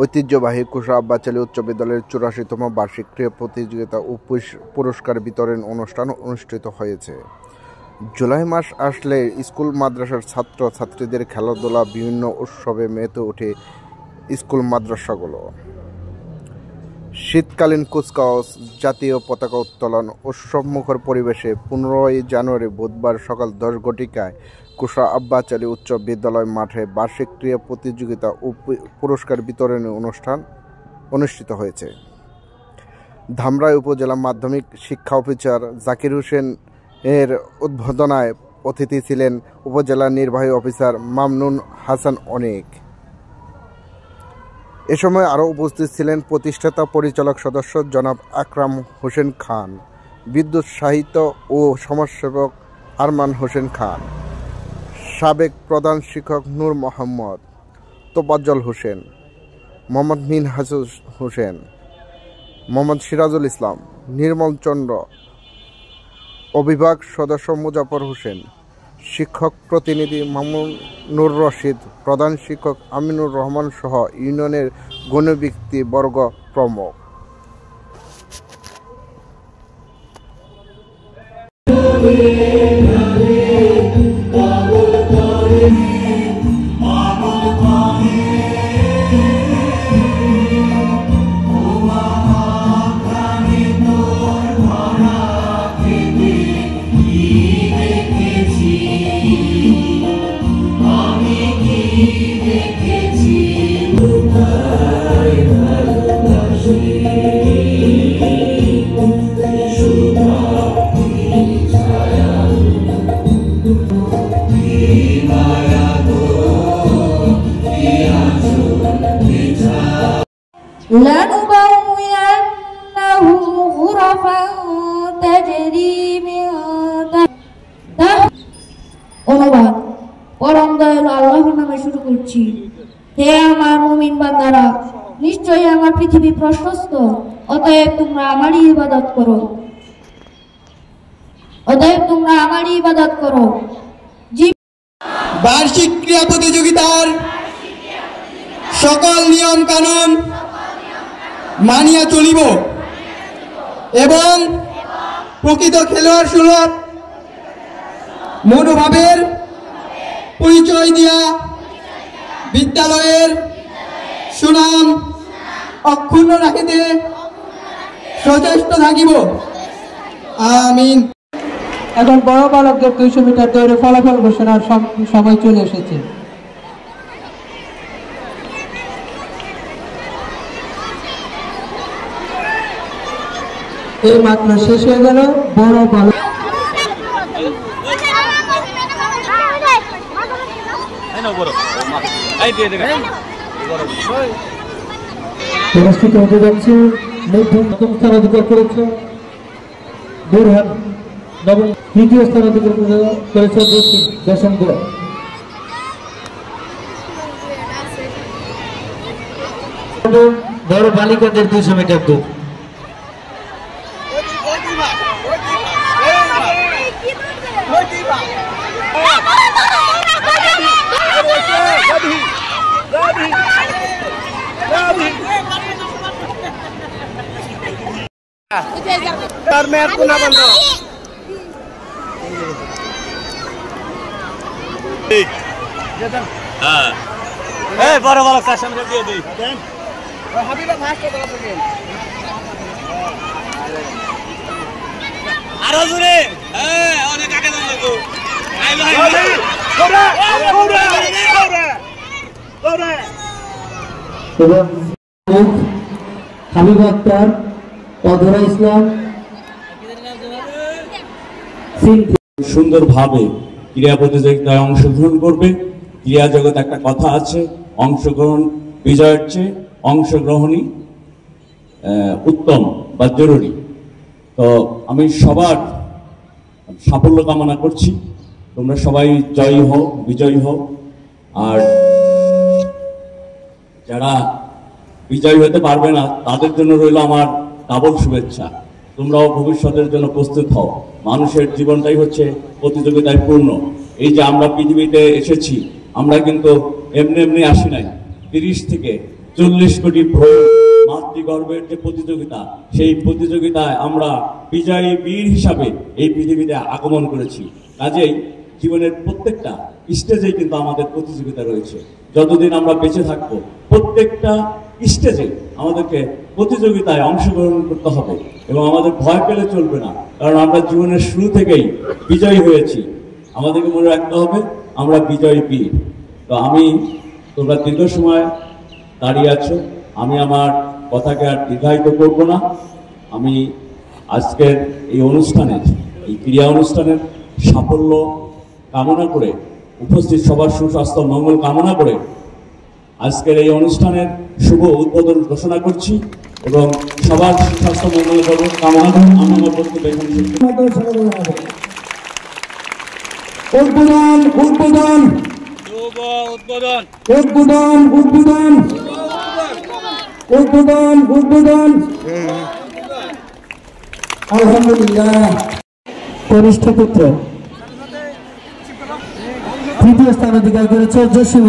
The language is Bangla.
ঐতিহ্যবাহী কুশরা আব্বাস আলী উচ্চ বিদ্যালয়ের 84তম বার্ষিক ক্রীড়া প্রতিযোগিতা ও পুরস্কার বিতরণ অনুষ্ঠান অনুষ্ঠিত হয়েছে। জুলাই মাস আসলে স্কুল মাদ্রাসার ছাত্র ছাত্রীদের খেলাধুলা বিভিন্ন উৎসবে মেতে ওঠে স্কুল মাদ্রাসাগুলো। শীতকালীন কুচকাওয়াজ, জাতীয় পতাকা উত্তোলন, উৎসবমুখর পরিবেশে 15 জানুয়ারি বুধবার সকাল 10 ঘটিকায় কুশরা আব্বাস আলী উচ্চ বিদ্যালয় মাঠে বার্ষিক ক্রীড়া প্রতিযোগিতা ও পুরস্কার বিতরণী অনুষ্ঠান অনুষ্ঠিত হয়েছে। ধামরাই উপজেলা মাধ্যমিক শিক্ষা অফিসার জাকির হোসেন এর উদ্বোধনায় অতিথি ছিলেন উপজেলা নির্বাহী অফিসার মামনুন হাসান অনেক। এ সময় আরও উপস্থিত ছিলেন প্রতিষ্ঠাতা পরিচালক সদস্য জনাব আকরাম হোসেন খান, বিদ্যুৎ সাহিত্য ও সমাজসেবক আরমান হোসেন খান, সাবেক প্রধান শিক্ষক নূর মোহাম্মদ, তোফাজ্জল হোসেন, মোহাম্মদ মিনহাজ হোসেন, মোহাম্মদ সিরাজুল ইসলাম, নির্মল চন্দ্র, অভিভাবক সদস্য মুজাফর হোসেন, শিক্ষক প্রতিনিধি মামুনুর রশিদ, প্রধান শিক্ষক আমিনুর রহমান সহ ইউনিয়নের গণ্যব্যক্তি বর্গ প্রমুখ। لنبوئنهم غرفا تجري من অনুবাদ। পরম দয়ালু আল্লাহর নামে শুরু করছি। হে আমার মুমিন বান্দারা, নিশ্চয়ই আমার পৃথিবী প্রশস্ত, অতএব তোমরা আমারই ইবাদত করো। বার্ষিক ক্রীড়া প্রতিযোগিতার সকল নিয়ম কানুন মানিয়া চলিব এবং প্রকৃত খেলোয়াড় সুলভ মনোভাবের পরিচয় দিয়া বিদ্যালয়ের সুনাম অক্ষুণ্ণ রাখিতে সচেষ্ট থাকিব। আমিন। এখন বড় বালকদের 200 মিটার দৌড়ে ফলাফল ঘোষণার সময় চলে এসেছে। এই মাত্র শেষ হয়ে গেল বড় বালক অনুষ্ঠিত হতে যাচ্ছে। প্রথম স্থান অধিকার করেছে বুরহান, নবম তৃতীয় স্থান অধিকার করেছে দশম গোল। বড় বালিকাদের 200 মিটার দৌড় বড় বড় কার সামনে দিয়ে দিই আরো জোরে অনেক আগে লাগো হাবিব আক্তার, অধরা ইসলাম সুন্দরভাবে ক্রীড়া প্রতিযোগিতায় অংশগ্রহণ করবে। ক্রীড়া জগৎ একটা কথা আছে, অংশগ্রহণ বিজয়ের চেয়ে অংশগ্রহণই উত্তম বা জরুরি। তো আমি সবার সাফল্য কামনা করছি, তোমরা সবাই জয়ী হও, বিজয়ী হও। আর যারা বিজয়ী হতে পারবে না তাদের জন্য রইল আমার ডাবল শুভেচ্ছা। তোমরাও ভবিষ্যতের জন্য প্রস্তুত হও। মানুষের জীবনটাই হচ্ছে প্রতিযোগিতায় পূর্ণ। এই যে আমরা পৃথিবীতে এসেছি, আমরা কিন্তু এমনি এমনি আসি নাই। 30 থেকে 40 কোটি ভ্রূণ মাতৃগর্ভের যে প্রতিযোগিতা, সেই প্রতিযোগিতায় আমরা বিজয়ী বীর হিসাবে এই পৃথিবীতে আগমন করেছি। কাজেই জীবনের প্রত্যেকটা স্টেজেই কিন্তু আমাদের প্রতিযোগিতা রয়েছে। যতদিন আমরা বেঁচে থাকবো প্রত্যেকটা স্টেজে আমাদেরকে প্রতিযোগিতায় অংশগ্রহণ করতে হবে এবং আমাদের ভয় পেলে চলবে না, কারণ আমরা জীবনের শুরু থেকেই বিজয়ী হয়েছি। আমাদেরকে মনে রাখতে হবে আমরা বিজয়ী বীর। তো তোমরা দীর্ঘ সময় দাঁড়িয়ে আছো, আমি আমার কথাকে আর দীর্ঘায়িত করব না। আমি আজকের এই অনুষ্ঠানের, এই ক্রীড়া অনুষ্ঠানের সাফল্য কামনা করে, উপস্থিত সবার সুস্বাস্থ্য মঙ্গল কামনা করে আজকের এই অনুষ্ঠানের শুভ উদ্বোধন ঘোষণা করছি এবং সবার সুস্বাস্থ্য মঙ্গল কামনা করে আমি আমার বক্তব্য এখানে উদ্বোধন উদ্বোধন উদ্বোধন উদ্বোধন উদ্বোধন উদ্বোধন আলহামদুলিল্লাহ। কনিষ্ঠ পুত্র তৃতীয় স্থান অধিকার করেছে জসিম।